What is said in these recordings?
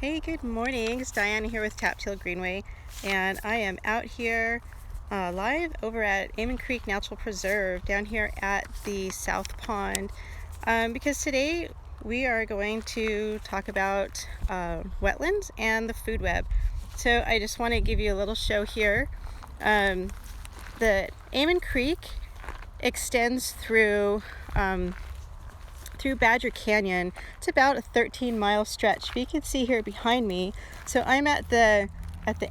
Hey, good morning. It's Diana here with Taptail Greenway, and I am out here live over at Amon Creek Natural Preserve down here at the South Pond because today we are going to talk about wetlands and the food web. So I just want to give you a little show here. The Amon Creek extends through Badger Canyon. It's about a 13-mile stretch. If you can see here behind me, so I'm at the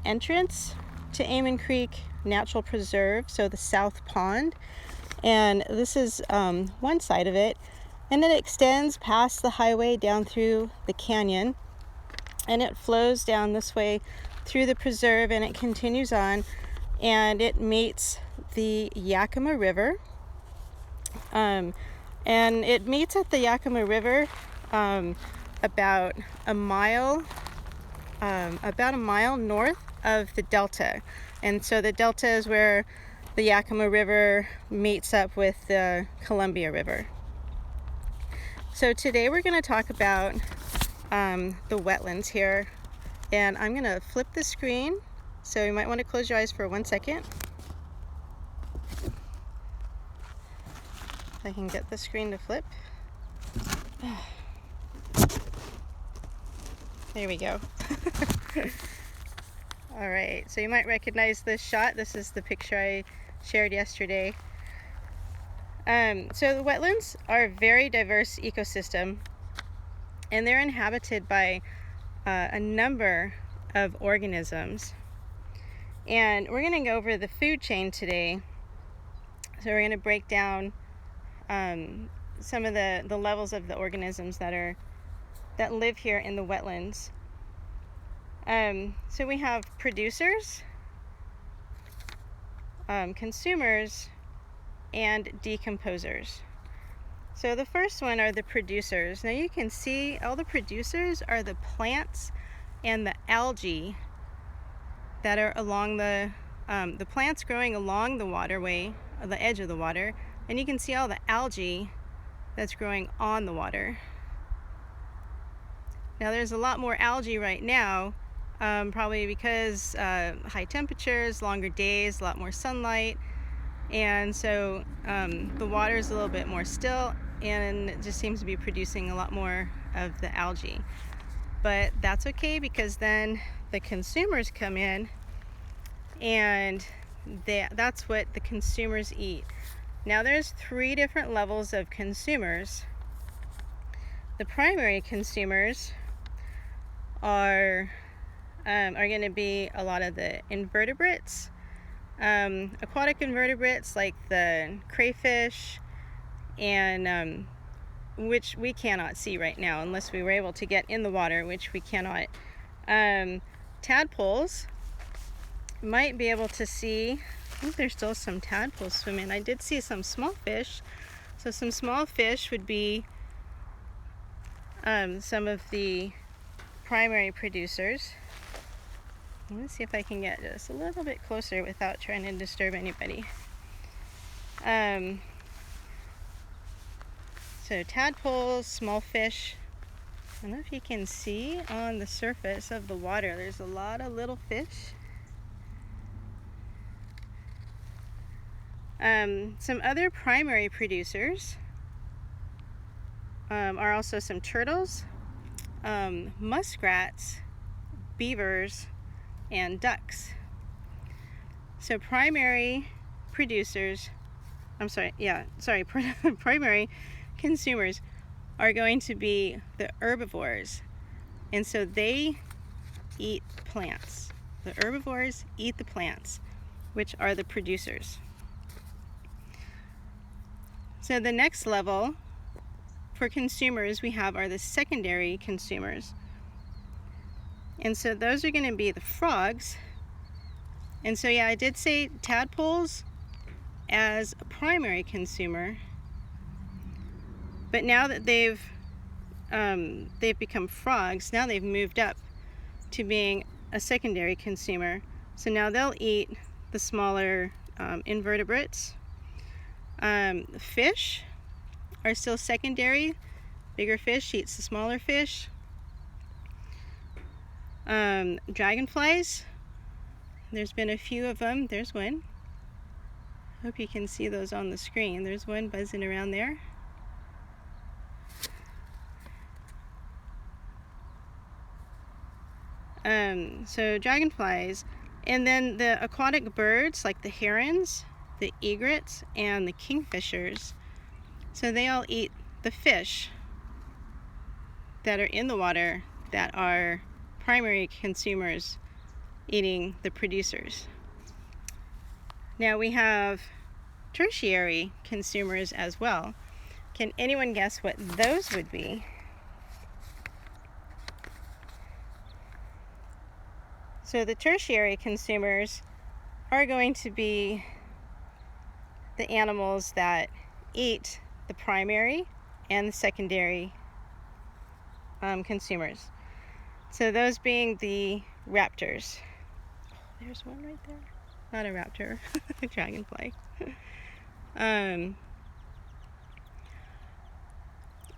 entrance to Amon Creek Natural Preserve, so the South Pond, and this is one side of it, and then it extends past the highway down through the canyon, and it flows down this way through the preserve, and it continues on, and it meets the Yakima River. And it meets at the Yakima River about a mile north of the delta. And so the delta is where the Yakima River meets up with the Columbia River. So today we're going to talk about the wetlands here. And I'm going to flip the screen. So you might want to close your eyes for 1 second. If I can get the screen to flip. There we go. All right, so you might recognize this shot. This is the picture I shared yesterday. So the wetlands are a very diverse ecosystem, and they're inhabited by a number of organisms. And we're going to go over the food chain today. So we're going to break down some of the levels of the organisms that live here in the wetlands. So we have producers, consumers, and decomposers. So the first one are the producers. Now you can see all the producers are the plants and the algae that are along the plants growing along the waterway, the edge of the water. And you can see all the algae that's growing on the water. Now there's a lot more algae right now, probably because high temperatures, longer days, a lot more sunlight, and so the water is a little bit more still, and it just seems to be producing a lot more of the algae. But that's okay, because then the consumers come in, and that's what the consumers eat. Now there's 3 different levels of consumers. The primary consumers are going to be a lot of the invertebrates, aquatic invertebrates like the crayfish, and which we cannot see right now unless we were able to get in the water, which we cannot. Tadpoles, might be able to see. I think there's still some tadpoles swimming. I did see some small fish. So some small fish would be some of the primary producers. Let me see if I can get just a little bit closer without trying to disturb anybody. So tadpoles, small fish. I don't know if you can see on the surface of the water, there's a lot of little fish. Some other primary producers are also some turtles, muskrats, beavers, and ducks. So primary producers, primary consumers are going to be the herbivores, and so they eat plants. The herbivores eat the plants, which are the producers. So the next level for consumers we have are the secondary consumers. And so those are going to be the frogs. And so yeah, I did say tadpoles as a primary consumer, but now that they've become frogs, now they've moved up to being a secondary consumer. So now they'll eat the smaller invertebrates. Fish are still secondary. Bigger fish eats the smaller fish. Dragonflies. There's been a few of them. There's one. Hope you can see those on the screen. There's one buzzing around there. So dragonflies, and then the aquatic birds like the herons, the egrets, and the kingfishers. So they all eat the fish that are in the water that are primary consumers eating the producers. Now we have tertiary consumers as well. Can anyone guess what those would be? So the tertiary consumers are going to be the animals that eat the primary and the secondary consumers. So those being the raptors. Oh, there's one right there. Not a raptor, a dragonfly. And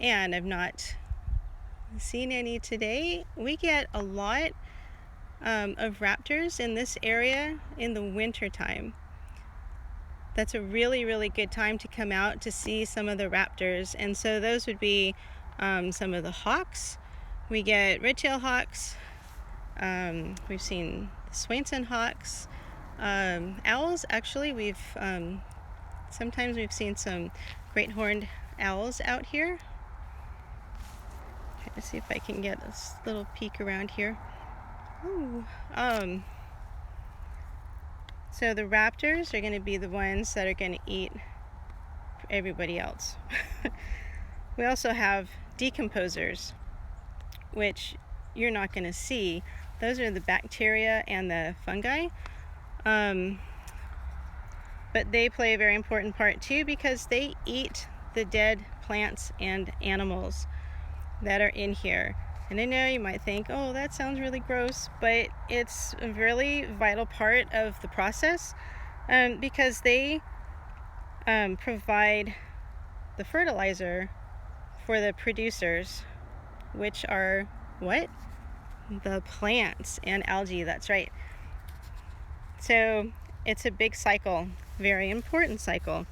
I've not seen any today. We get a lot of raptors in this area in the winter time. That's a really, really good time to come out to see some of the raptors. And so those would be some of the hawks. We get red-tailed hawks. We've seen Swainson hawks. Owls, actually, sometimes we've seen some great horned owls out here. Try to see if I can get a little peek around here. Ooh. So the raptors are going to be the ones that are going to eat everybody else. We also have decomposers, which you're not going to see. Those are the bacteria and the fungi. But they play a very important part too, because they eat the dead plants and animals that are in here. And I know you might think, oh, that sounds really gross, but it's a really vital part of the process, because they provide the fertilizer for the producers, which are what? The plants and algae, that's right. So it's a big cycle, very important cycle.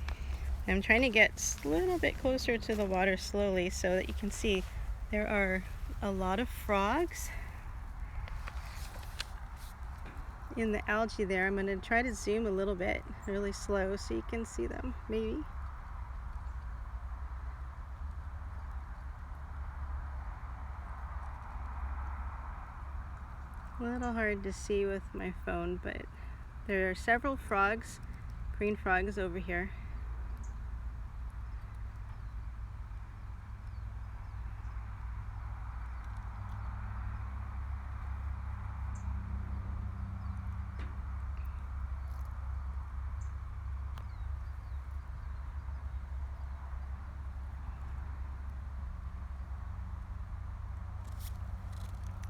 I'm trying to get a little bit closer to the water slowly so that you can see there are a lot of frogs in the algae there. I'm going to try to zoom a little bit really slow so you can see them, maybe. A little hard to see with my phone, but there are several frogs, green frogs over here.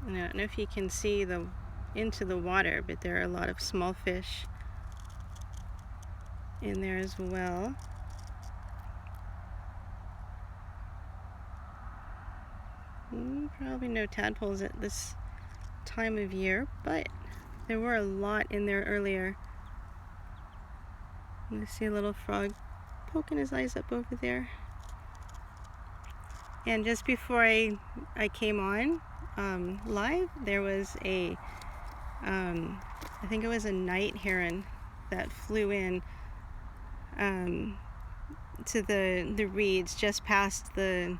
I don't know if you can see into the water, but there are a lot of small fish in there as well. Probably no tadpoles at this time of year, but there were a lot in there earlier. You see a little frog poking his eyes up over there. And just before I came on live, there was I think it was a night heron that flew in to the reeds just past the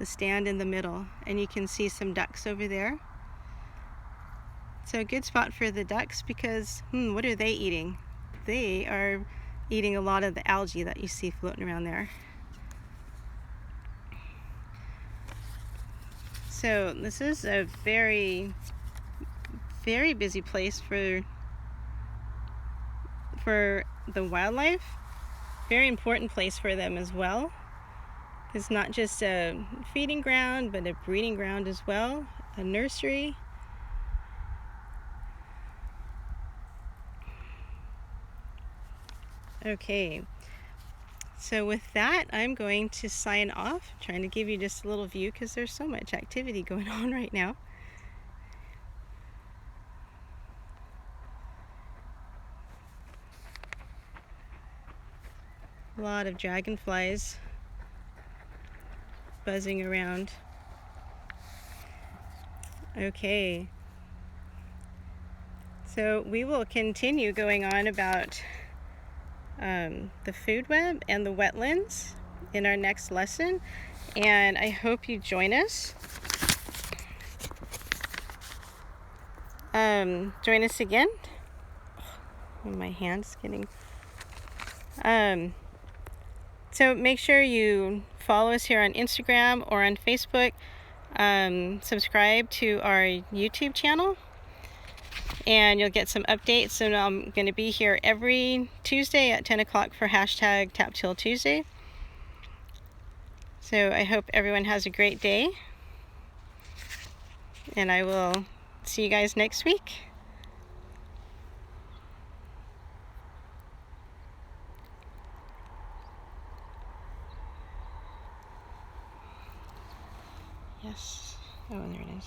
stand in the middle, and you can see some ducks over there. So a good spot for the ducks, because what are they eating? They are eating a lot of the algae that you see floating around there. So this is a very, very busy place for the wildlife. Very important place for them as well. It's not just a feeding ground, but a breeding ground as well, a nursery. Okay, so with that, I'm going to sign off. I'm trying to give you just a little view because there's so much activity going on right now. A lot of dragonflies buzzing around. Okay. So we will continue going on about the food web and the wetlands in our next lesson, and I hope you join us. Join us again. Oh, my hand's getting... So make sure you follow us here on Instagram or on Facebook. Subscribe to our YouTube channel, and you'll get some updates. So I'm going to be here every Tuesday at 10 o'clock for hashtag Tap Till Tuesday. So I hope everyone has a great day, and I will see you guys next week. Yes. Oh, and there it is.